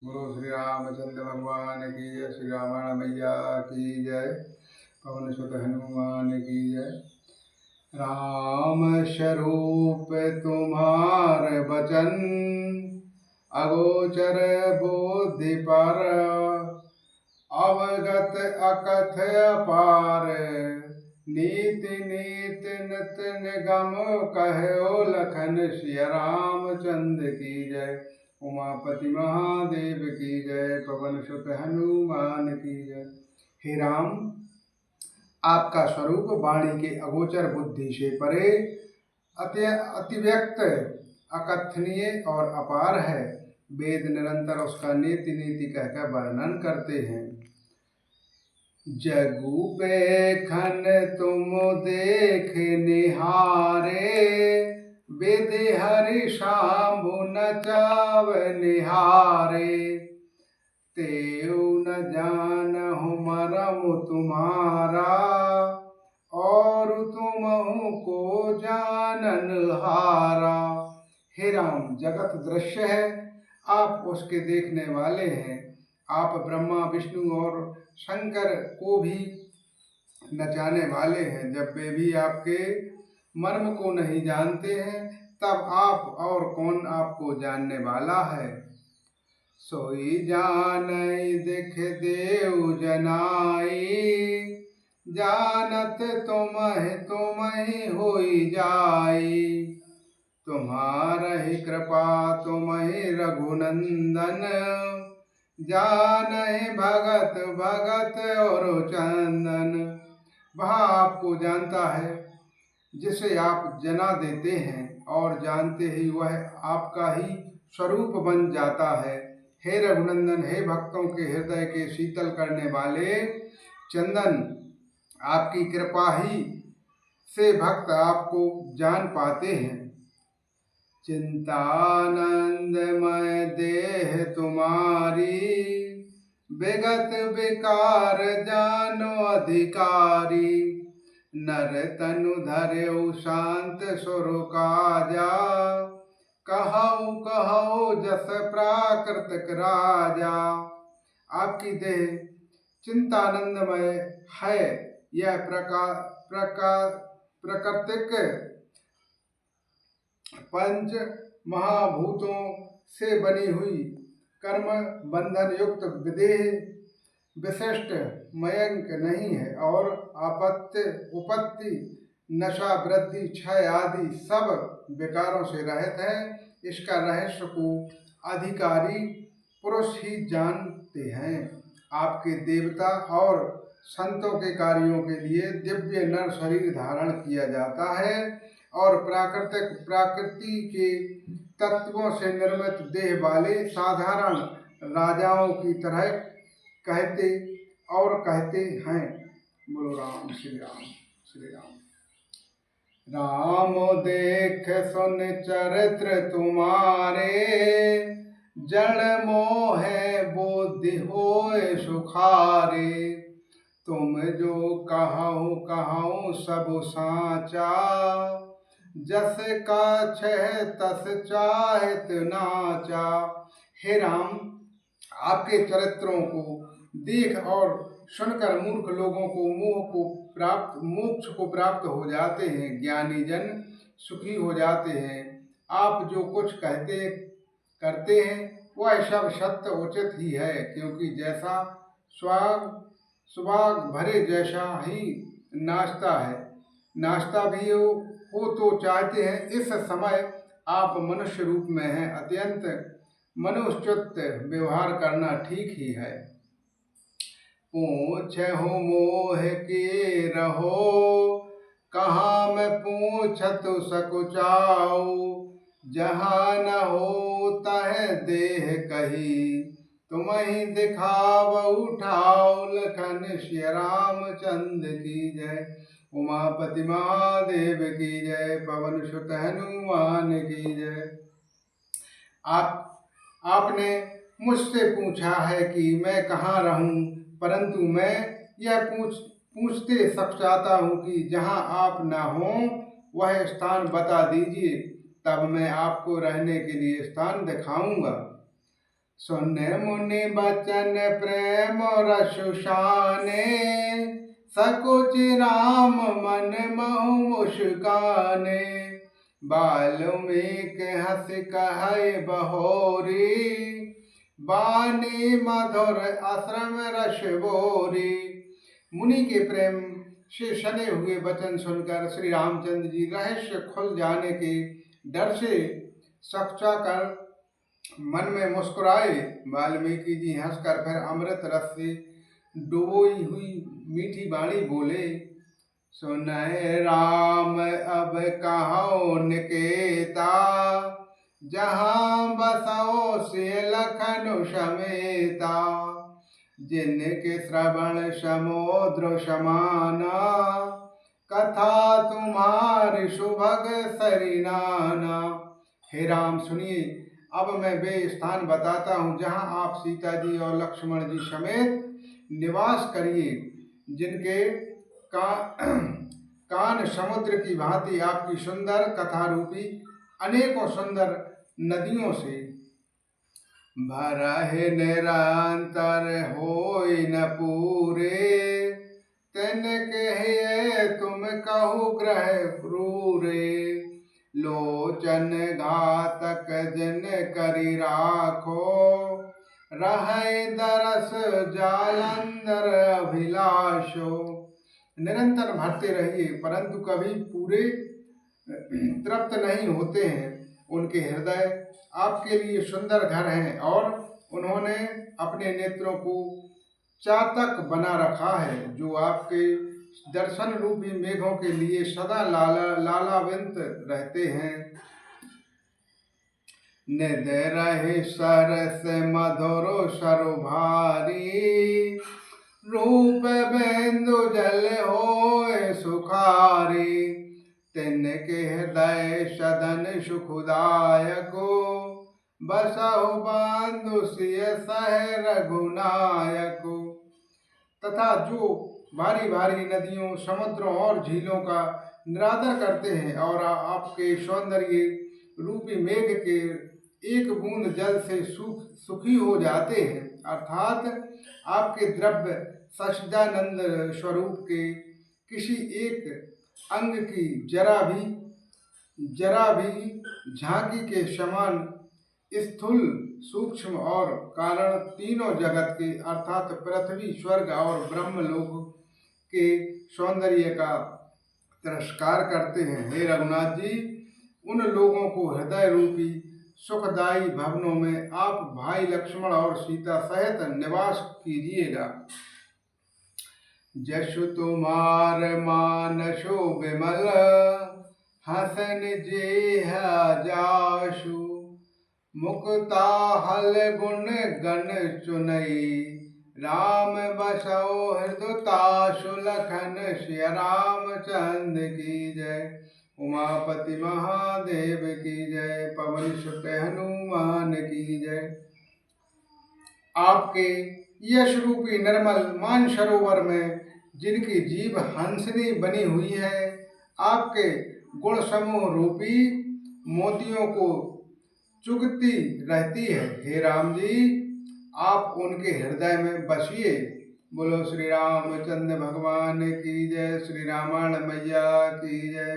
गुरु श्री रामचंद्र भगवान की जय। श्री रामायण मैया की जय। पवन सुत हनुमान की जय। राम स्वरूप तुम्हार बचन, अगोचर बुद्धि पर, अवगत अकथ अपार, नीति नीति नित निगम कहो लखन। श्री रामचंद्र की जय। उमापति महादेव की जय। पवन सुत हनुमान की जय। हे राम, आपका स्वरूप वाणी के अगोचर बुद्धि से परे, अतिव्यक्त, अकथनीय और अपार है। वेद निरंतर उसका नीति नीति कहकर वर्णन करते हैं। जगु बेखन तुम देख निहारे, विधि हरि शाम्भु नचाव निहारे। तेउ न जानहु मरम तुम्हारा, और तुमहु को जानन हारा। हे राम, जगत दृश्य है, आप उसके देखने वाले हैं। आप ब्रह्मा विष्णु और शंकर को भी नचाने वाले हैं। जब वे भी आपके मर्म को नहीं जानते हैं, तब आप और कौन आपको जानने वाला है। सोई जानई दिख देव जनाई, जानत तुम्हि होई जाई। तुम्हारहि कृपा तुम्हि रघुनंदन, जानहि भगत भगत और चंदन। वह आपको जानता है जिसे आप जना देते हैं, और जानते ही वह आपका ही स्वरूप बन जाता है। हे रघुनंदन, हे भक्तों के हृदय के शीतल करने वाले चंदन, आपकी कृपा ही से भक्त आपको जान पाते हैं। चिंतानंदमय देह तुम्हारी, विगत विकार जानो अधिकारी। नर तनु धर्यु शांत सुर काजा, कहौ कहौ जस प्राकृतिक राजा। आपकी देह चिंतानंदमय है। यह प्राकृतिक पंच महाभूतों से बनी हुई, कर्म बंधन युक्त विदेह विशिष्ट मयंक नहीं है, और आपत्ति उपत्ति नशा वृद्धि क्षय आदि सब विकारों से रहित है। इसका रहस्य को अधिकारी पुरुष ही जानते हैं। आपके देवता और संतों के कार्यों के लिए दिव्य नर शरीर धारण किया जाता है, और प्रकृति के तत्वों से निर्मित देह वाले साधारण राजाओं की तरह कहते हैं। बोलो राम श्री राम श्री राम। राम देख सुन चरित्र तुम्हारे, जड़ मोह बुद्धि होए सुखारे। तुम जो कहूँ कहूँ सब साचा, जस का छह तस चाहत नाचा। हे राम, आपके चरित्रों को देख और सुनकर मूर्ख लोगों को मोक्ष को प्राप्त हो जाते हैं। ज्ञानी जन सुखी हो जाते हैं। आप जो कुछ कहते करते हैं वह सब सत्य उचित ही है, क्योंकि जैसा सुभाग भरे जैसा ही नाश्ता भी हो तो चाहते हैं। इस समय आप मनुष्य रूप में हैं। अत्यंत मनुष्योचित व्यवहार करना ठीक ही है। पूछहु मोह के रहो, कहाँ मैं पूछत सकुचाऊ। जहाँ न हो तह देह कही, तुम्हि दिखाव उठाओ लखन। श्री रामचंद्र की जय। उमापति महादेव की जय। पवन सुत हनुमान की जय। आपने मुझसे पूछा है कि मैं कहाँ रहूं, परंतु मैं यह पूछते सकता हूँ कि जहाँ आप न हो वह स्थान बता दीजिए, तब मैं आपको रहने के लिए स्थान दिखाऊंगा। सुन मुनि बचन प्रेम रसु शाने, सकुच राम मन महु मुस्काने। वाल्मीकि हंस कहे बहोरी, बानी मधुर आश्रम रस बोरी। मुनि के प्रेम से सने हुए वचन सुनकर श्री रामचंद्र जी रहस्य खुल जाने के डर से सकचा कर मन में मुस्कुराए। वाल्मीकि जी हंसकर फिर अमृत रस से डुबोई हुई मीठी वाणी बोले, सुनय राम अब कहो निकेता, जहाँ बसो से लखन समेता। जिनके श्रवण समुद्र समाना, कथा तुम्हारी सुभग सरिनाना। हे राम सुनिए, अब मैं वे स्थान बताता हूँ जहाँ आप सीता जी और लक्ष्मण जी समेत निवास करिए, जिनके कान समुद्र की भांति आपकी सुंदर कथा रूपी अनेकों सुंदर नदियों से भरहि निरंतर होय न पूरे। तिनके हे तुम कहु ग्रह क्रूरे, लोचन घातक जिन करि राखो, रहै दरस जालंधर अभिलाषो। निरंतर भरते रहिए परंतु कभी पूरे तृप्त नहीं होते हैं। उनके हृदय आपके लिए सुंदर घर हैं और उन्होंने अपने नेत्रों को चातक बना रखा है, जो आपके दर्शन रूपी मेघों के लिए सदा लालाविंत रहते हैं। निध रहे सरस मधुर सरोभारी, रूप बिंदु जल होय सुखारी। तिनके हृदय सदन सुखदायको, बसहु बांधु सिय सह रघुनायको। तथा जो भारी भारी नदियों, समुद्रों और झीलों का निरादर करते हैं और आपके सौंदर्य रूपी मेघ के एक बूंद जल से सुखी हो जाते हैं, अर्थात आपके द्रव्य सच्चिदानंद स्वरूप के किसी एक अंग की जरा भी झांकी के समान स्थूल, सूक्ष्म और कारण तीनों जगत के अर्थात पृथ्वी, स्वर्ग और ब्रह्मलोक के सौंदर्य का तिरस्कार करते हैं। हे रघुनाथ जी, उन लोगों को हृदय रूपी सुखदायी भवनों में आप भाई लक्ष्मण और सीता सहित निवास कीजिएगा। जसु तुम्हार मानसो विमल, हसन जेह जासु। मुक्ता हल गुण गण चुनई, राम बसो हृदयतासु लखन। सिया रामचंद्र की जय। उमापति महादेव की जय। पवन सुत हनुमान की जय। आपके यश रूपी निर्मल मानसरोवर में जिनकी जीभ हंसनी बनी हुई है, आपके गुण समूह रूपी मोतियों को चुगती रहती है। हे राम जी, आप उनके हृदय में बसिए। बोलो श्री रामचंद्र भगवान की जय। श्री रामायण मैया की जय।